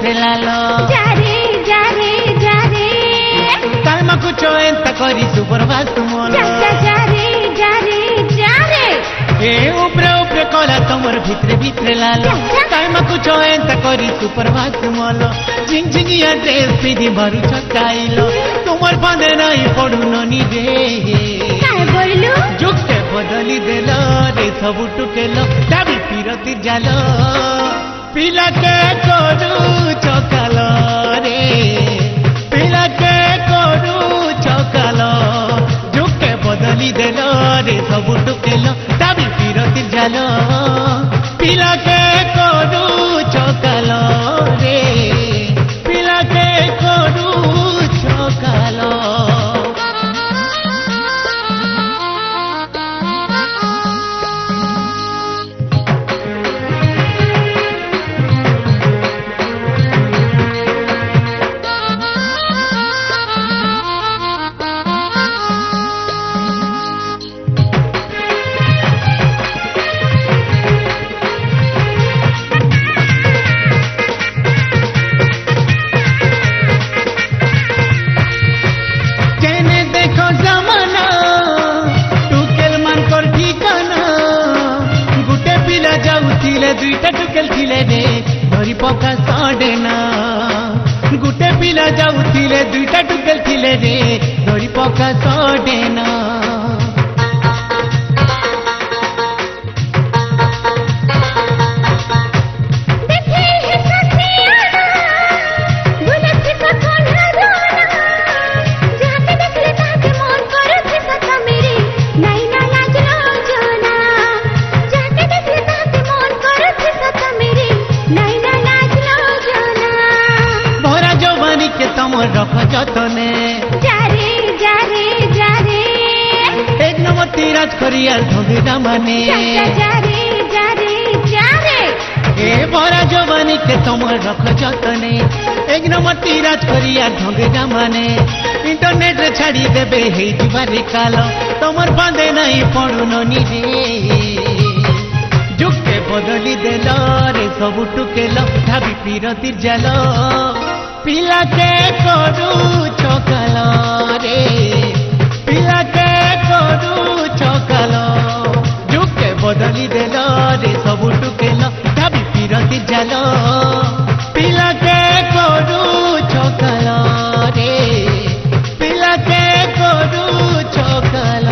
ভিতরে লালো যারে যারে যারে কালমাকু চোয়েন্তা করি সুপ্রভাত তুমল যারে যারে যারে এ উপরে উপরে কলা তোমার ভিতরে ভিতরে লালো কালমাকু চোয়েন্তা করি সুপ্রভাত তুমল ঝিংঝিঙিয়া ড্রেস পিধি মারুছ স্টাইল তোমার ফাঁদে নাই পড়ুন নিজে কায় বললু যুগকে বদলি দেল রে সবু টুকেল দাবি পিরতি জাল পিলাকে করু চকাল রে পিলাকে করু চকাল যুগকে বদলি দেল রে সবু টুকেল দাবি পিরতি জাল পিলাকে করু চকাল রে পিলাকে করু চকাল দুইটা টুকেল ছিলে রে ধরি পকা সডে না গুটে পিলা যাউছিলে দুইটা টুকেল ছিলে রে ধরি পকা সডে না রখ যতনে যারে যারে যারে এক নম্বর তিরাজ করিয়ার ঢঙ্গিনা মানে যারে যারে যারে এ ভরা জবানিকে তোমার রখ যতনে এক নম্বর তিরাজ করিয়ার ঢঙ্গিনা মানে ইন্টারনেট রে ছাড়ি দেবে হেই দিবারে কাল তোমার বাঁধে নাই পড়ুন নিজে যুগকে বদলি দেল রে সবু টুকেল ভাবি পিরতির জাল পিলাকে করু চকাল রে পিলাকে করু চকাল যুগকে বদলি দেল রে সবু টুকেল ভাবি পিরতি জাল পিলাকে করু চকাল রে পিলাকে করু চকাল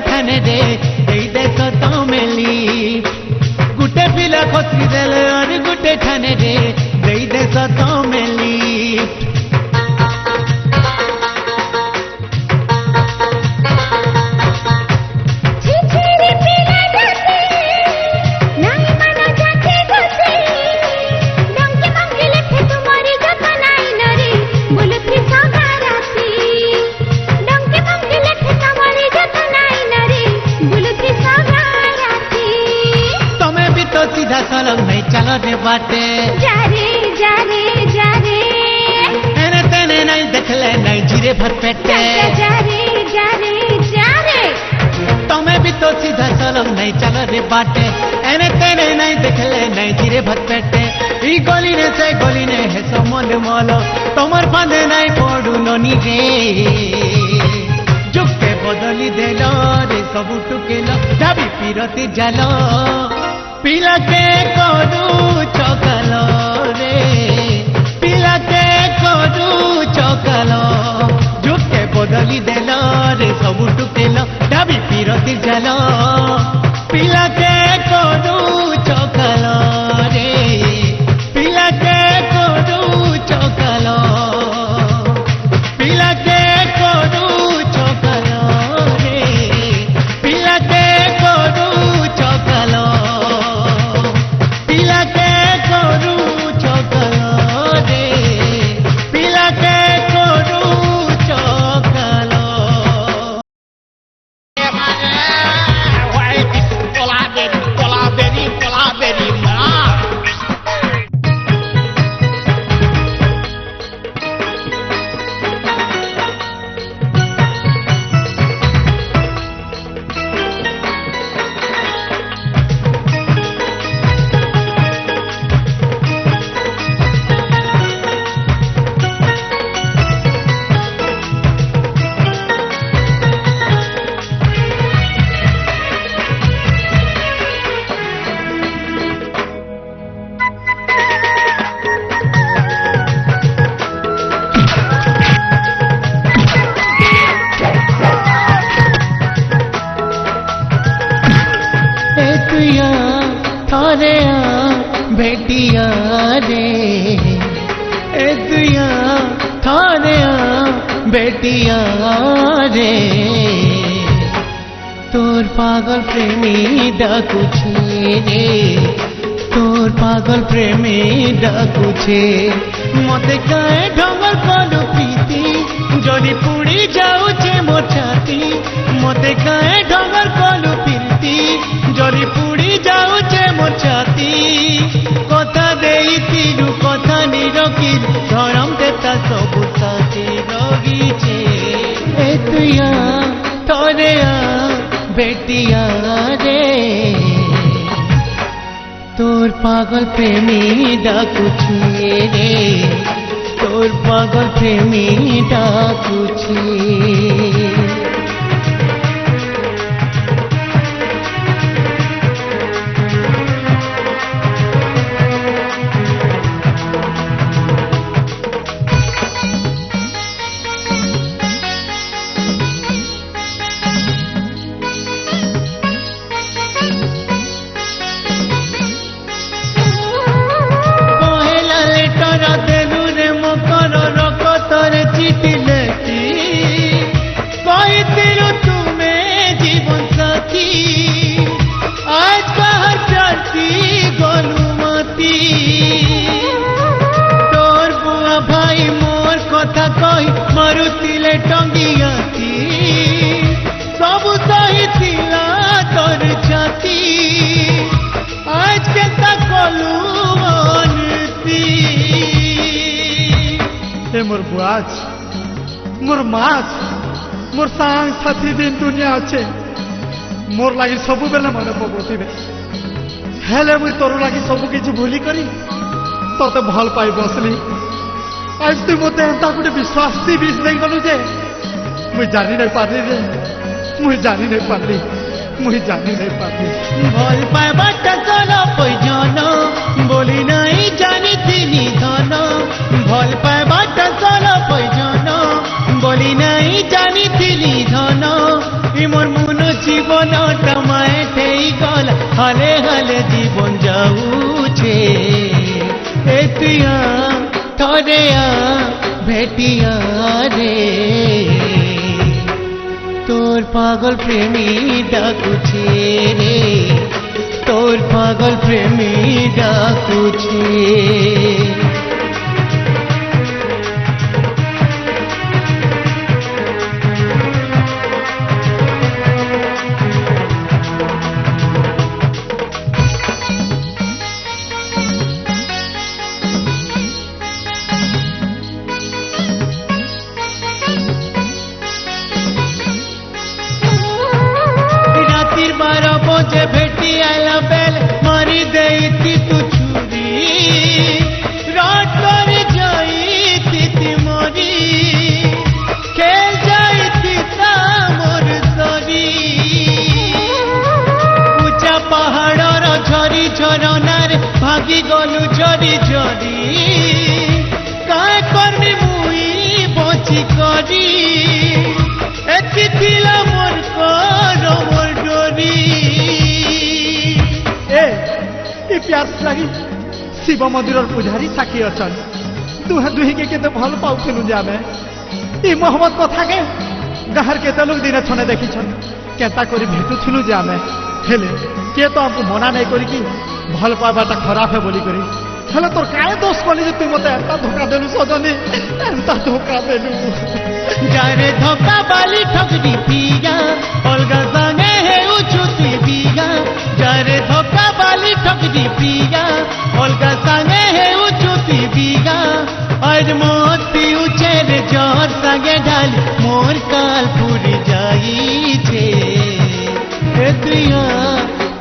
ठाने दे देख तो मेली गुटे पिला खोत्री देल और गुटे ठाने दे देख तो मेली सीधा सलग नहीं चलो रे बाटे जारे जारे जारे एने तेने नहीं देखले नहीं जीरे भर पेटे जारे जारे जारे तुम्हें भी तो सीधा सलग नहीं चलो रे बाटे एने तेने नहीं देखले नहीं जीरे भर पेटे ई गली ने से गली ने है सो मोल मोलो तुम्हार फांदे नहीं पड़ू ननी रे जुगके बदली देलो रे सबु टुकेलो दाबी पिरती जालो पिलाके करू चकाल रे पिलाके करू चकाल जुगके बदली देल रे सबु टुकेल दाबी पिरती जाल पिलाके करू चकाल रे पिलाके करू चकाल पिलाके करू चकाल रे বেটিয়া রে তোর পাগল প্রেমী ডাকুছে রে তোর পাগল প্রেমী ডাকুছে মতে কায়ে ঢঙ্গর কলু প্রীতি জলি পুড়ি যাউছে মোর ছাতি মতে কায়ে ঢঙ্গর কলু প্রীতি জলি পুড়ি যাউছে মোর ছাতি কথা দেইতিলু কথা নিরকিল ধরম দেতা সবু সাথে রগিছে এ তুইয়া তোরে বেটিয়া রে তোর পাগল প্রেমী ডাকুছে রে তোর পাগল প্রেমী ডাকুছে চিঠি লেখি কইতিলু তুমি জীবন সাথী আজ কাহার প্রার্থী গলু মাতি তোর বুয়া ভাই মোর কথা কই মারুতিলে টঙ্গিয়াতি সবু সহিছিলা তোর ছাতি আজ কেতা কলু অনতি মোর বুয়াজ মোর মাছ মোর সাং সাথী দিন দুনিয়া আছে মোর লাগি ସବୁବେଳେ মনে পকাউଥିବେ ହେଲେ ମୁଇଁ ତୋର ଲାଗି ସବୁ କିଛି ଭୁଲି କରି ତତେ ଭଲ ପାଇ ବସଲି ଆজ তুই মতে এন্তা গোটে বিশ্বাস বিষ ଦେଇଗଲୁ ଯେ ମୁଇଁ ଜାଣି ନାଇଁ ପାରିଲି ରେ ମୁଇଁ ଜାଣି ନାଇଁ ପାରିଲି ମୁଇଁ ଜାଣି ନାଇଁ ପାରିଲି ভাল পাইবাটা চল প্রয়োজন বলি নাই জানিছিলি ধন ভাল পাইবাটা চল প্রয়োজন বলি নাই জানিছিলি ধন ইমর মন জীবন টমায় ঠেই গল হালে হালে জীবন যাউছে এ তুইয়া থরে ভেটিয়া রে তোর পাগল প্রেমী ডাকুছে রে তোর পাগল প্রেমী ডাকুছে যে ভেটি আলা বেল মারি দেইতি তু ছুরি রাত করে যাইতি তি মরি খেল যাইতি মোর সরি উঁচা পাহাড়র ঝরি ঝরনার ভাগি গলু ঝরি ঝরি কায় করমি মুই বচি করি এতি ଥିଲା মোর কর মোর ডরি ଏ ପ୍ୟାର ଲାଗି ଶିବ ମନ୍ଦିରର ପୂଜାରୀ ସାକ୍ଷୀ ଅଛନ୍ ଦୁହେଁ ଦୁହିଁକେ କେତେ ଭଲ ପାଉଥିଲୁ ଯେ ଆମେ ଏ ମହମ୍ମଦ କଥାକେ ଗାଁର କେତେ ଲୋକ ଦିନେ ଛନେ ଦେଖିଛନ୍ କେନ୍ତା କରି ଭେଟୁଥିଲୁ ଯେ ଆମେ ହେଲେ କିଏ ତ ଆମକୁ ମନା ନାଇଁ କରିକି ଭଲ ପାଇବାଟା ଖରାପ ହେ ବୋଲି କରି ହେଲେ ତୋର କାଏ ଦୋଷ କଲି ଯେ ତୁଇ ମତେ ଏନ୍ତା ଧୋକା ଦେଲୁ ସଜନି ଏନ୍ତା ଧୋକା ଦେଲୁ যারে ধোকা বালি ঠকরি পিয়া অলগা সাঙ্গে হেউছু তুই বিয়া যারে ধোকা বালি ঠকরি পিয়া অলগা সাঙ্গে হেউছু তুই বিয়া আজ মতি উচের জ্বর সাঙ্গে ঢাল মোর কাল পুরি যাইছে হে তুইয়া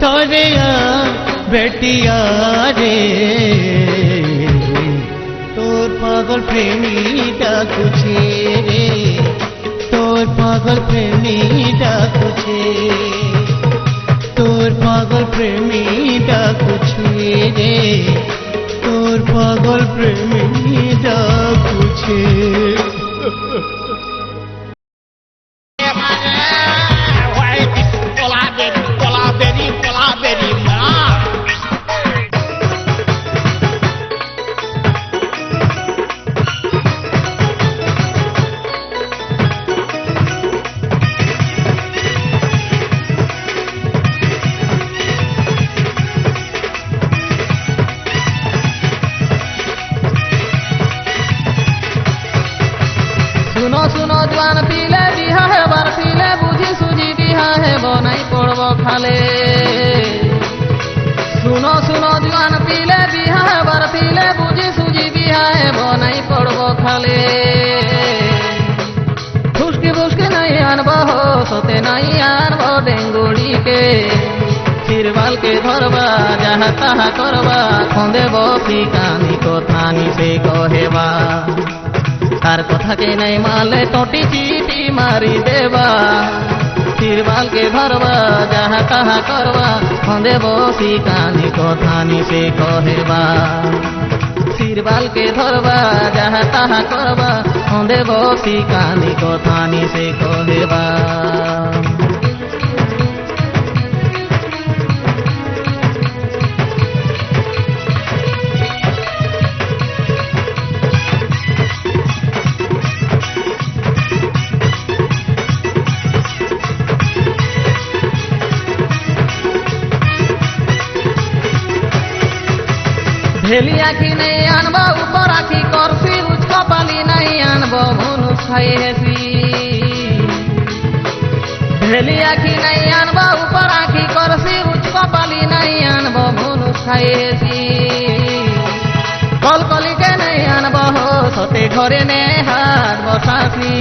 তোরে বেটিয়া রে তোর পাগল প্রেমী ডাকুছে রে তোর পাগল প্রেমী ডাকুছে তোর পাগল প্রেমী ডাকুছে রে তোর পাগল প্রেমী ডাকুছে জুয়ান পিলে বিহা হেবার পিলে বুঝি সুজি বিহা হেব নাই পড়ব খালে শুনো শুনো জুয়ান পিলে বিহা হেবার পিলে বুঝি সুজি বিহা হেব নাই পড়ব খালে ফুসকি ফুসকি নাই আনব সতে নাই আনব ডেঙ্গুড়িকে চিরবালকে ধরবা যাহা তাহা করবা খন্দেব ফিকানি কথা নিশে কহেবা তার কথাকে নাই মালে টটি চিটি মারি দেবা চিরবালকে ধরবা যাহা তাহা করবা খন্দেব ফিকানি কথা নিশে কহেবা চিরবালকে ধরবা যাহা তাহা করবা খন্দেব ফিকানি কথা নিশে কহেবা ভেলি আখি নেই আনব উপর আখি করছি উচ কপালি নাই আনব মনুষ খাই হেসি ভেলি আখি নাই আনব উপর আখি করছি উচ কপালি নাই আনব মনুষ খাই হেসি কলকলিকে নাই আনব সতে ঘরে নে হাত বসাসি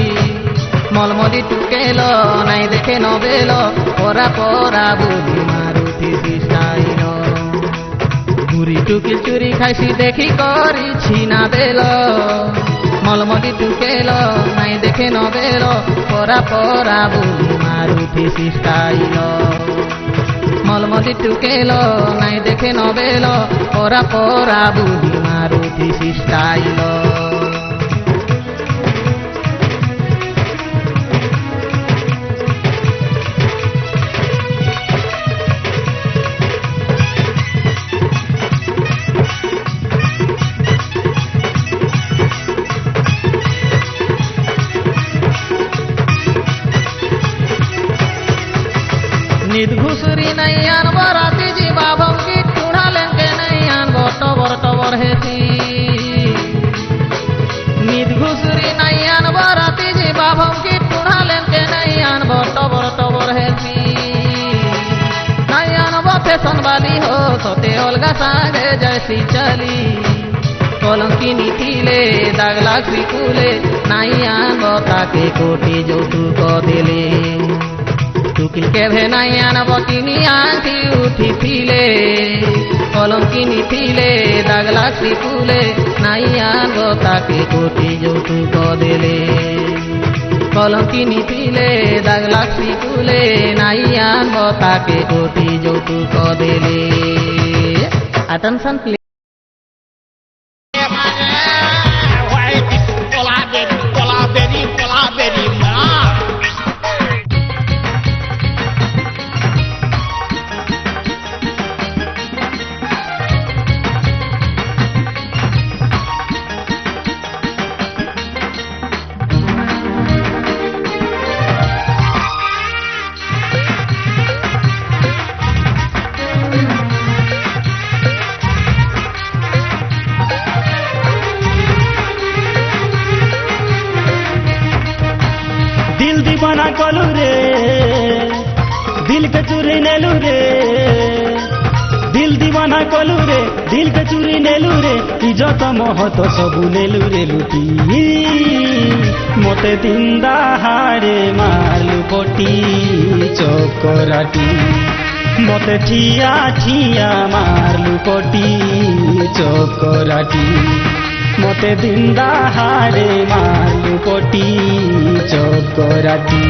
মলমদি টুকেল নাই দেখে নবেল পরা পরা বুঝি মারুতি সিস্টাইল চুরি টুকি চুরি খাইছি দেখি করিছি না বেল মলমদি টুকেল নাই দেখে নবেল পরা পরা বুলি মারুতি সিস্টাইল মলমদি টুকেল নাই দেখে নবেল পরা পরা বুলি মারুতি সিস্টাইল নিদ ঘুসুরি নাই আনব রাতি জীবা ভঙ্গি টুড়ালেন কে নাই আনব টবর টবর হেসি নিদ ঘুসুরি নাই আনব রাতি জীবা ভঙ্গি টুড়ালেন কে নাই আনব টবর টবর হেসি নাই আনব ফ্যাশন বালি হো সতে অলগা সাগে জैसी চলি কলঙ্কিনী থিলে দাগ লাগছি কুলে নাই আনব তাকে কোটি যৌতুক দিলে টুকিল কেভে নাই আনব কিনি আনছি উঠি ফিলে কলম কিনি ফিলে দাগ লাগছি ফুলে নাই আনব তাকে কোটি যৌতুক দিলে কলম কিনি ফিলে দাগ লাগছি ফুলে নাই আনব তাকে কোটি যৌতুক দিলে Attention please. दीवाना कलू रे दिल के चुरी नेलू रे दिल दीवाना कलू रे दिल के चुरी नेलू रे इज्जत महत सबू नेलू रे लुटी मते दिन दाहारे मारलू पटी चकराटी मते ठिया ठिया मारलू पटी चकराटी मते दिन दाहारे मारलू पटी चकराटी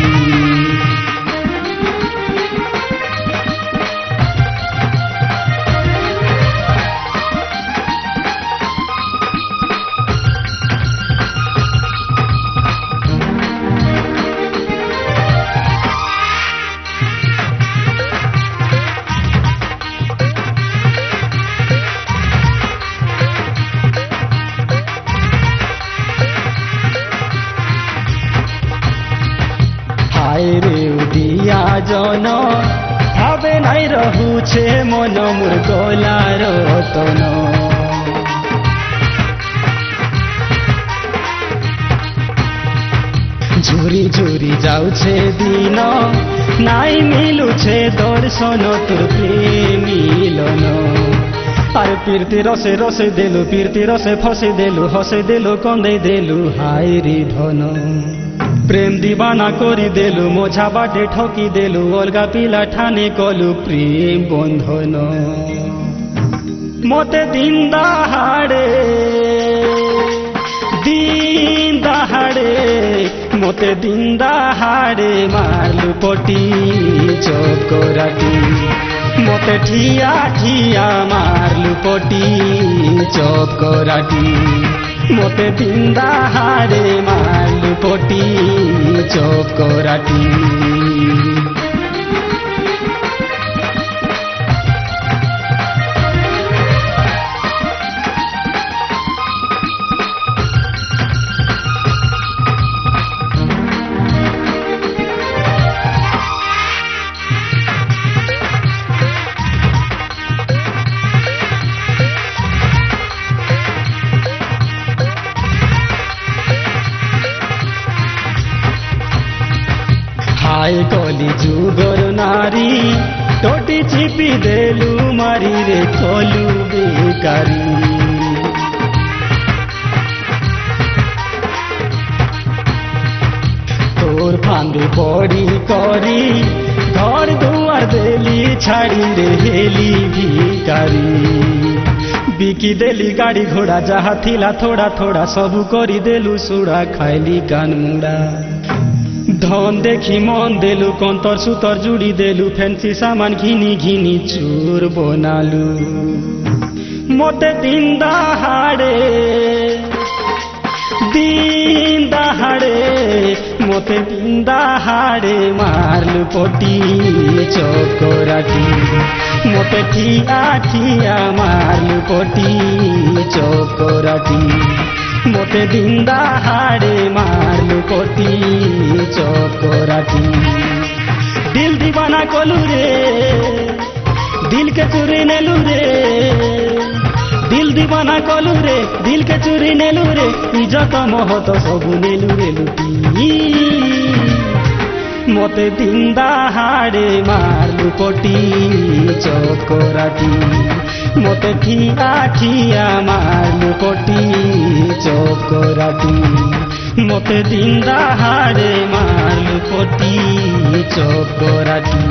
रे उदिया जन भावे नाई रहुछे मन मोर गलार तन झुरी বিতি যাউছে দিন নাই মিলুছে দর্শন তোর প্রেম মিলন আর পীরতি রসে রসে দেলু পীরতি রসে ফসে দেলু হসে দেলু কন্দে দেলু হায় রে ধন প্রেম দিবানা করি দেলু মোঝা বাটে ঠকি দেলু অলগা পিলা ঠানে কলু প্রেম বন্ধন মতে দিন দাহাড়ে মতে দিন দাহাড়ে মারলু পটি চকরাটি মতে ঠিয়া ঠিয়া মারলু পটি চকরাটি মতে দিন দাহাড়ে মারলু পটি চকরাটি হায় কলি যুগর নারী টোটি চিপি দেলু মারি রে কলু বেকারি তোর ফান্দে পড়ি করি ঘর দুয়ার দেলি ছাড়ি রে হেলি ভিকারি বিকি দেলি গাড়ি ঘোড়া যাহা থিলা থোড়া থোড়া সবু করি দেলু সুড়া খাইলি কান মুড়া ধন দেখি মন দেলু কন্তর সুতর জুড়ি দেলু ফ্যান্সি সামান ঘিনি ঘিনি চুর বনালু মতে দিন দাহাড়ে মতে দিন দাহাড়ে মারলু পটি চকরাটি মতে ঠিয়া ঠিয়া মারলু পটি চকরাটি মতে দিন দাহাড়ে মারলু পটি চকরাটি দিল দিবানা কলু রে দিলকে চুরি নেলু রে দিল দিবানা কলু রে দিলকে চুরি নেলু রে ইজত মহত সবু নেলু রে লুটি মতে দিন দাহাড়ে মারলু পটি চকরাটি মতে ঠিয়া ঠিয়া মারলু পটি চকরাটি মতে দিন দাহাড়ে মারলু পটি চকরাটি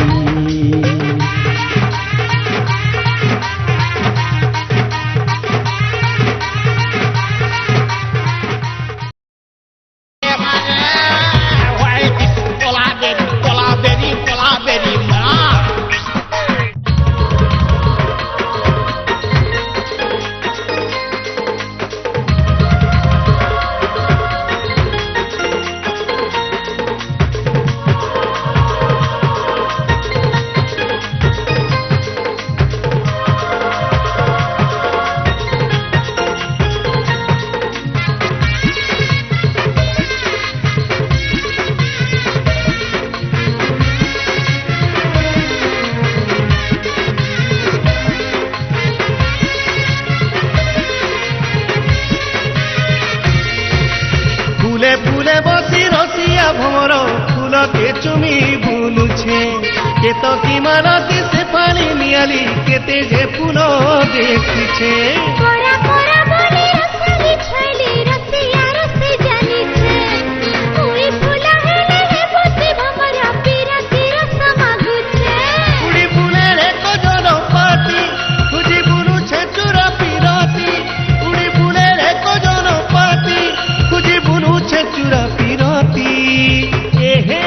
ফুলে ফুলে বসি রসিয়া ভমর ফুলকে চুমি বুলুছে কেত কি মারতি সে পানি নিয়ালি কেতে যে ফুল দেখিছে কোরা কোরা বনে রসলি ছইলি রসিয়া রসে জানিছে ওই ফুলা হেলে হে বসি ভমরা পিরাতি রস মাগুছে কুড়ি ফুলের এক জন পাতি খুঁজি বুলুছে চুরা পিরতি কুড়ি ফুলের এক জন পাতি খুঁজি বুলুছে চুরা পিরতি এহে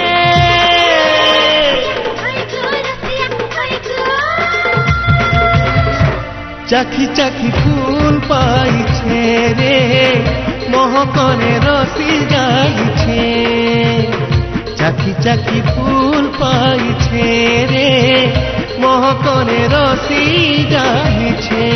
ওই গো রসিয়া ওই গো চাখি চাখি ফুল পাইছে রে মহকনে রসি যাইছে চাখি চাখি ফুল পাইছে রে মহকনে রসি যাইছে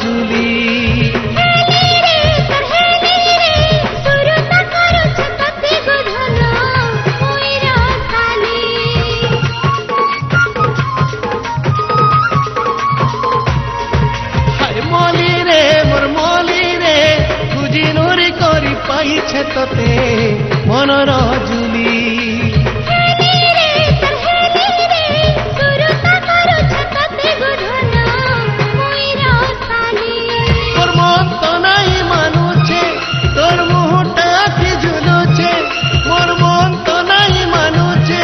জুলি হেলি রে তোর হেলি রে শুরুটা করছে ততে গধন ওই রসালি হায় মলি রে মোর মলি রে খুঁজি নুরি করি পাইছে তোতে মনর জুলি হেলি রে তোর হেলি রে শুরুটা করছে ততে গধন ওই রসালি তোর মন তো নাই মানুছে তোর মুহটা কি ঝুলুছে মোর মন তো নাই মানুছে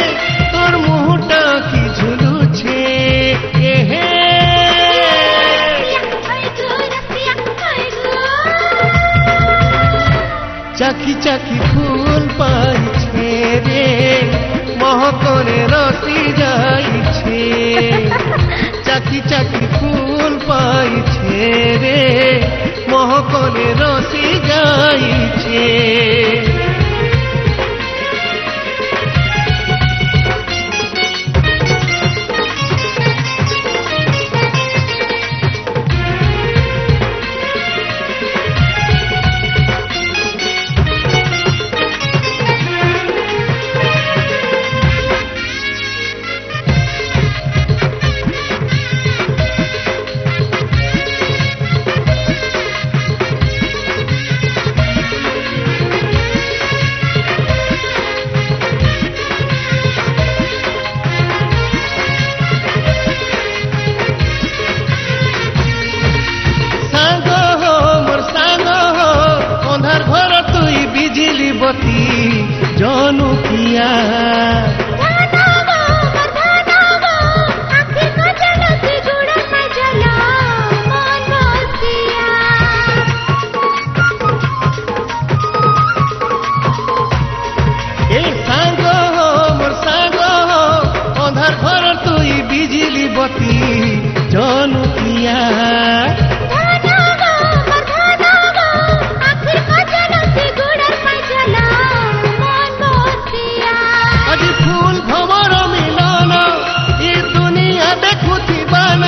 তোর মুহটা কি ঝুলুছে এহে হাই গো রসিয়া হাই গো চাকি চাকি ফুল পাইছে রে মহকরে রসি যাইছে চাকি চাকি ফুল পাইছে রে মহকরে রসি যাইছে সাঙ্গ হো মোর সাঙ্গ হো অন্ধার ঘর তুই বিজলি বতি জনুকিয়া ধানাগো ধানাগো আখি কজলতি গুড় মজল মন বসিয়া এ সাঙ্গ হো মোর সাঙ্গ হো অন্ধার ঘর তুই বিজলি বতি জনুকিয়া ধানাগো ধানাগো আখি কজলতি গুড় মজল মন বসিয়া আজি ফুল ভমর মিলন ই দুনিয়া দেখুথিবান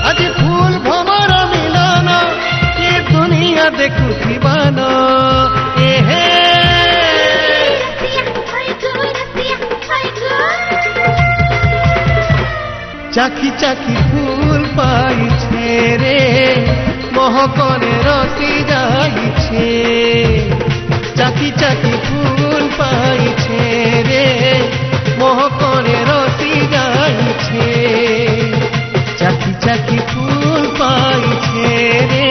আজি ফুল ভমর মিলন ই দুনিয়া দেখুথিবান এহে হাই গো রসিয়া হাই গো চাকি চাকি ফুল পাইছে রে মহকরে রসি যাইছে চাকি চাকি ফুল পাইছে রে মহকরে রসি যাইছে চাকি চাকি ফুল পাইছে রে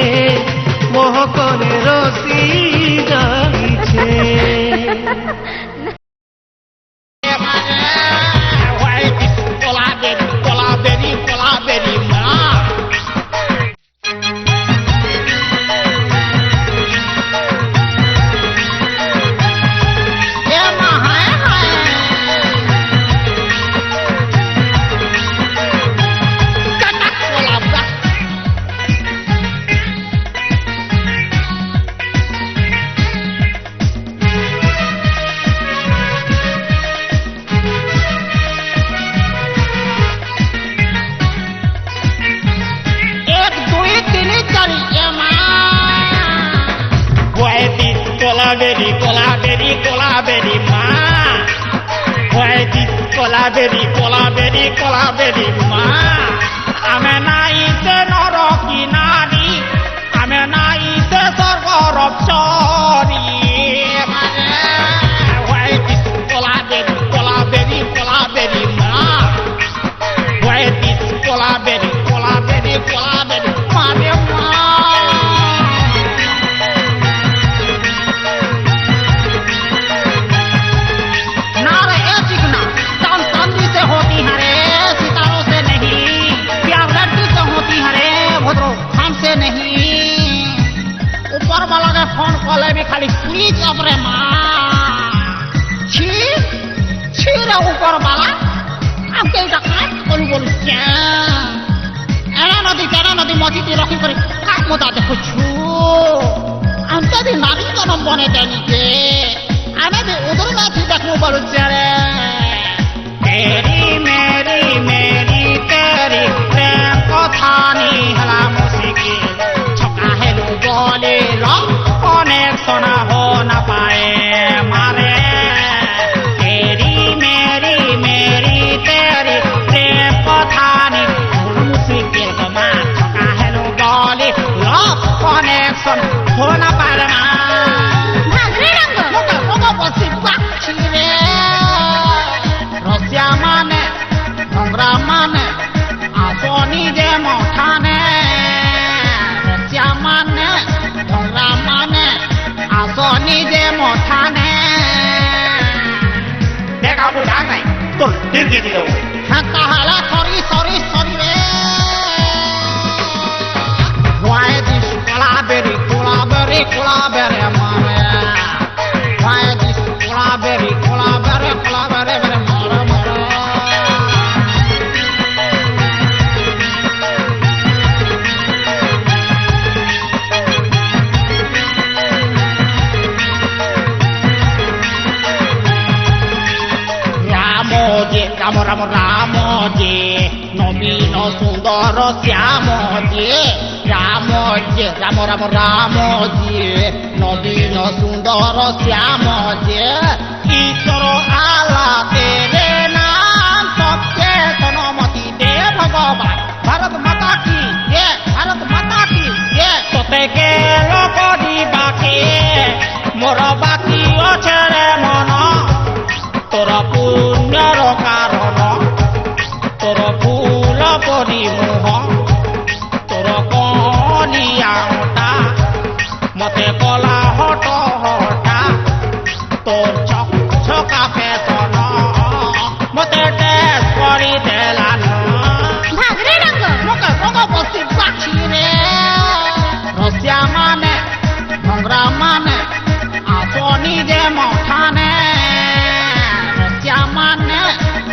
মহকরে রসি যাইছে কোলাবেরি কোলাবেরি কোলাবেরি মা হয়দি কোলাবেরি কোলাবেরি কোলাবেরি মা আমি নাইতে নরকি নারী আমি নাইতে স্বর্গর অপসরি হয়দি কোলাবেরি কোলাবেরি কোলাবেরি মা হয়দি কোলাবেরি কোলাবেরি কোলাবেরি মানে মা फोन कॉल भी खाली स्विच ऑफ रे माँ छी छी रे ऊपर वाला अब के इटा काट बोलू बोलू क्या एना नदी मजी ती रखी करे का मोदा देखो छु अंत दी नारी जन्म बने देनी के आने दे उधर में थी देखो बोलू चले तेरी मेरी मेरी तेरी प्रेम कथा नी हला मुसिकी कनेक्शन हो न पारमा भाग्रे रंग मोका मोका बसी बाछी रे रसिया माने भंगरा माने आसोनी जे मठाने रसिया माने भंगरा माने आसोनी जे मठाने देखा बुझा नहीं तो दिल के दिलो हाँ कहाला सॉरी सॉरी सॉरी रे Why this collaberry mare? Why this collaberry mare? Ramoje, nomino sundoro Ramoje, Ramoje, nomino sundoro Ramoje, Itoro ala tere naam sabke tanamati de bhagavan, Bharat Mata ki, Bharat Mata ki, tote ke loko di baki, mora baki ochere mono. তোরা পুণ্যর কারণ তোর ফুল পরিমোহ তোর কলিয়াটা মতে কলা hot হটা তোর chokha fashion মতে test করি দেলান भाग्रे रंग মোকে মোকে বসি বাছি রে রসিয়া মানে ভংরা মানে আপনি যে মঠানে Mane,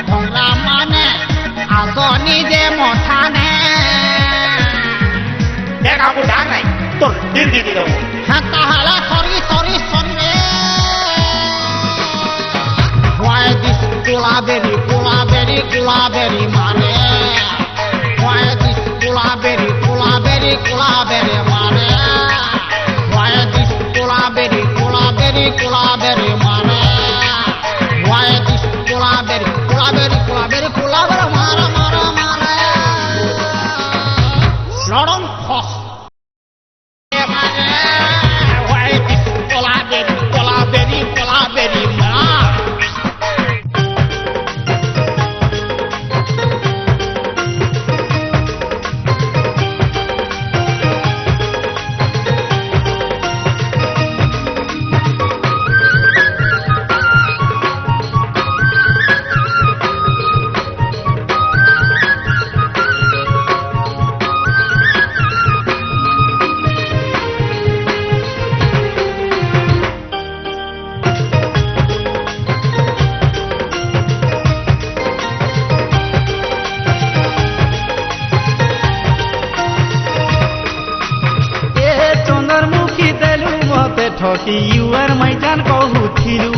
Bhongra mane, Asoni de Mothane. Dekha buddha nahi, to dil di dilo. Haan kahala sorry sorry sorry re. Why this collaberry mane? Why this collaberry mane? Why this collaberry mane? Why this collaberry mara Lorong khos Why this collaberry mara ঠকি ইউর মাইজান কহুথিলু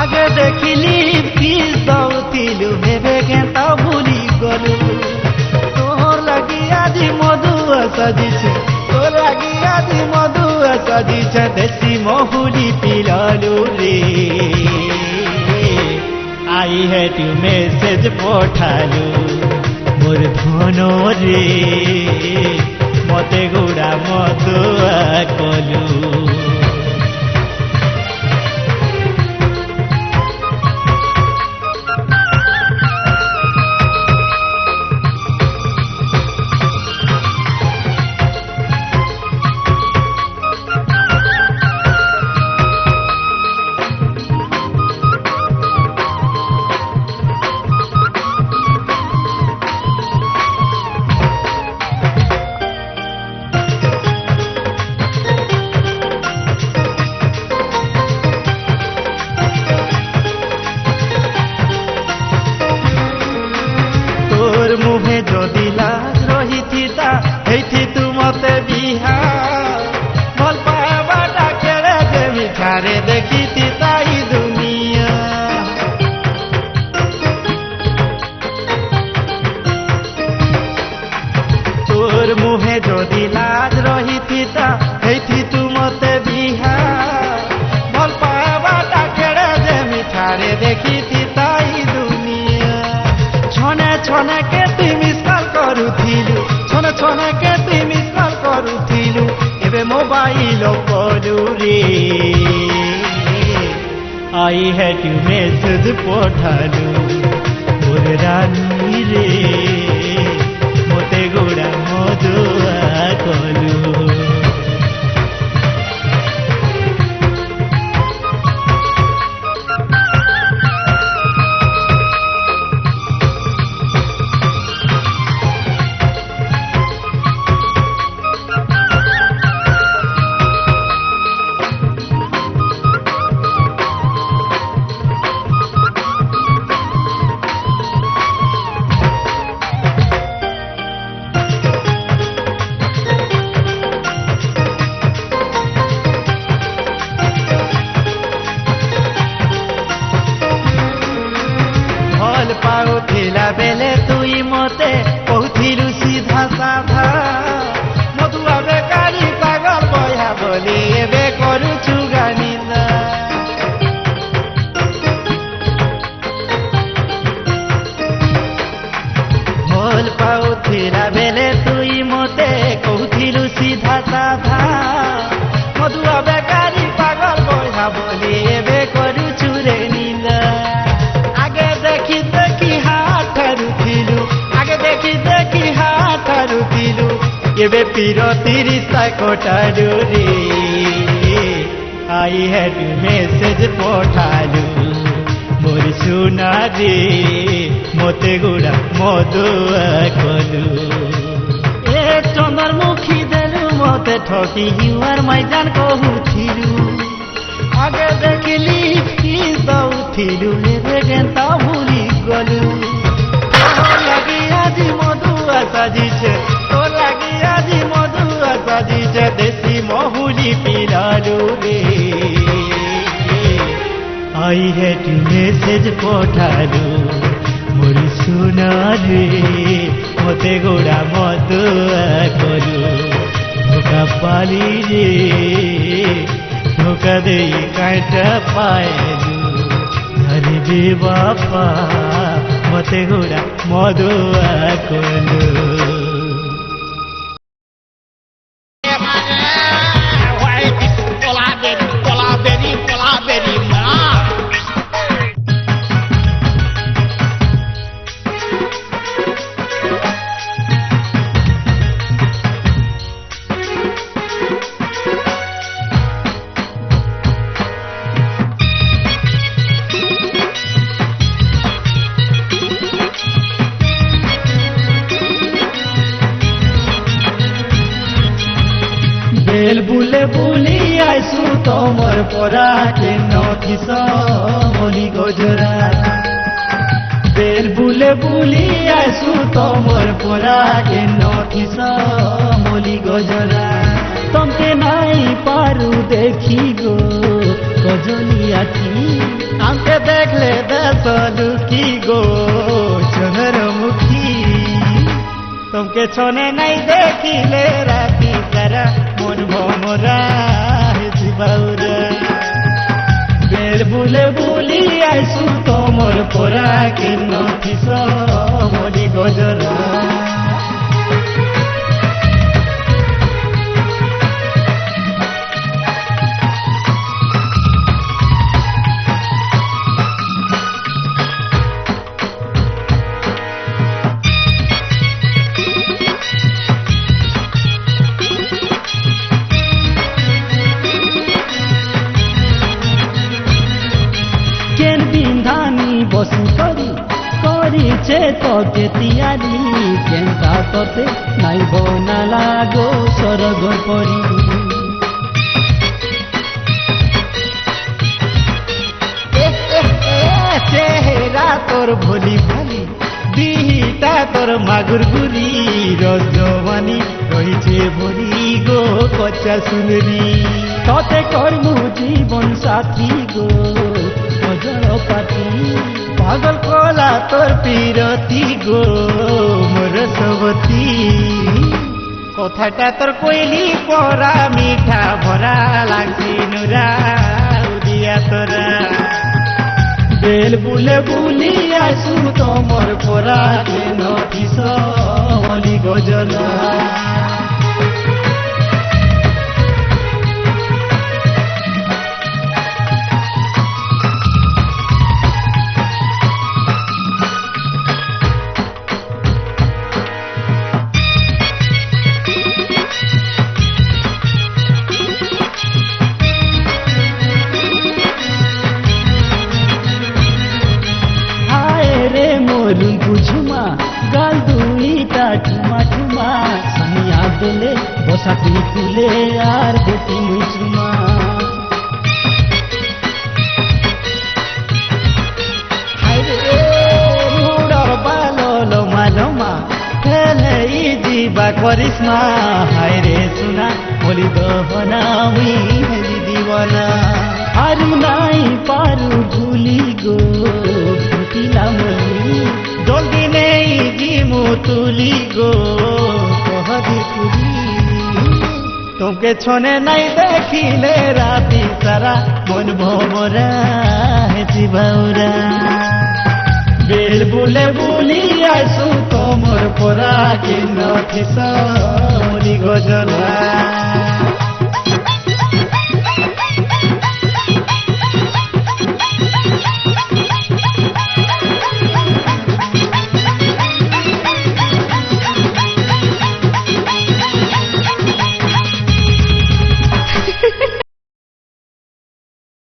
আগে দেখিলি ফিস দউথিলু ভেবে কেতা ভুলি গলু তোর লাগি আজি মধু সাজিছে তোর লাগি আজি মধু সাজিছে দেশি মহুলি পিলালু রে আই হেড ইউ মেসেজ পঠালু মোর ধন রে মতে গুড়া মতুয়া কলু মুহে যদি লাজ রহিথিতা হেইথি তু মতে বিহা ভাল পাবা ডাকেরে যে মিঠারে দেখিতি তাই দুনিয়া তোর মুহে যদি লাজ রহিথিতা হেইথি তু মতে বিহা ভাল পাবা ডাকেরে যে মিঠারে দেখিতি তাই দুনিয়া ছনে ছনে কে তুই মিস কল করুথিলু ছনে ছনে কে তুই মিস কল করুথিলু ଏବେ ମୋବାଇଲ କଲୁ ରେ ଆଇ ହେଟୁ ମେସେଜ ପଠାଲୁ ମୋର ରାନୀ ରେ ମତେ ଗୋଡ଼ା ମଦୁଆ କଲୁ ପାଉଥିଲା ବେଲେ ତୁଇ ମତେ କହୁଥିଲୁ ସିଧା ସାଧା ମଧୁଆ ବେକାରୀ ପାଗଳ ବୟା ବୋଲି ଏବେ କରୁଛୁ ଗାନିନ୍ଦା ଭଲ ପାଉଥିଲା ବେଲେ ତୁଇ ମତେ କହୁଥିଲୁ ସିଧା ସାଧା ମଧୁଆ ବେକାରୀ ପାଗଳ ବୟା ବୋଲି ଏବେ କରୁଛୁ ରେ ନିନ୍ଦା ଏବେ ପିରତି ରିସ୍ତା କଟାଲୁ ରେ ଆଇ ହେଟୁ ମେସେଜ ପଠାଲୁ ମୋର ସୁନା ରେ ମତେ ଗୋଡ଼ା ମଦୁଆ କଲୁ ଏ ଚନ୍ଦ୍ରମୁଖୀ ଦେଲୁ ମତେ ଠକି ୟୁଆର ମାଇଜାନ କହୁଥିଲୁ ଆଗେ ଦେଖିଲି କି ଦଉଥିଲୁ ଏବେ କେନ୍ତା ଭୁଲି ଗଲୁ লাগি আজি মধুয়া সাজিছে তো লাগি আজি মধুয়া সাজিছে দেশি মহুলি পিলালু রে আই হেটু মেসেজ পঠালু মোর সোনা রে মতে গোড়া মদুয়া কলু ধোকা পালি রে ধোকা দেই কাঁটা পায়লু আরে বে বাপা মতে গোড়া মদুয়া কলু বেল বুলে বুলি আইসু তোমার পরা কেন কিস বলি গজরা বেল বুলে বুলি আইসু তোমার পরা কেন কিস বলি গজরা তমকে নাই পারু দেখি গো গজলি আখি আমকে দেখলে দেশলু কি গো চন্দ্রমুখী তোমকে ছনে নাই দেখিলে রাতি সারা মন ভমরা বাউরা বেল বুলে বুলি আইসু তোমর পরা কেন কিস বলি গজরা বসু করি করিছে তোকে তিয়ারি কেন্তা তোতে নাই বনা লাগো স্বর্গ পরি চেহারা তোর ভলি ভালি দিহিটা তোর মাগুর গুরি রজবানি রয়েছে ভরি গো কচা সুন্দরী তোতে করমু জীবন সাথী গো মজর পাতি পাগল কলা তোর পিরতি গো মোর সবতী কথাটা তোর কইলি পরা মিঠা ভরা লাগছি নুরা উদিয়া তোরা বেল বুলে বুলি আইসু তোমর পরা কেন কিস বলি গজলা ছাতি তুলে আর দেতি মুই চুমা দিবা করিস না হায় রে সোনা বলি দহনা মুই হেলি দিবনা আর নাই পারু ভুলি গো ভুটিলাম জলদি নেই জিমু তুলি গো কহদি তুলি তোকে ছনে নাই দেখিলে রাতি সারা মন ভমরা হেছি বাউরা বেল বুলে বুলি আইসু তোমর পরা কিন গজলা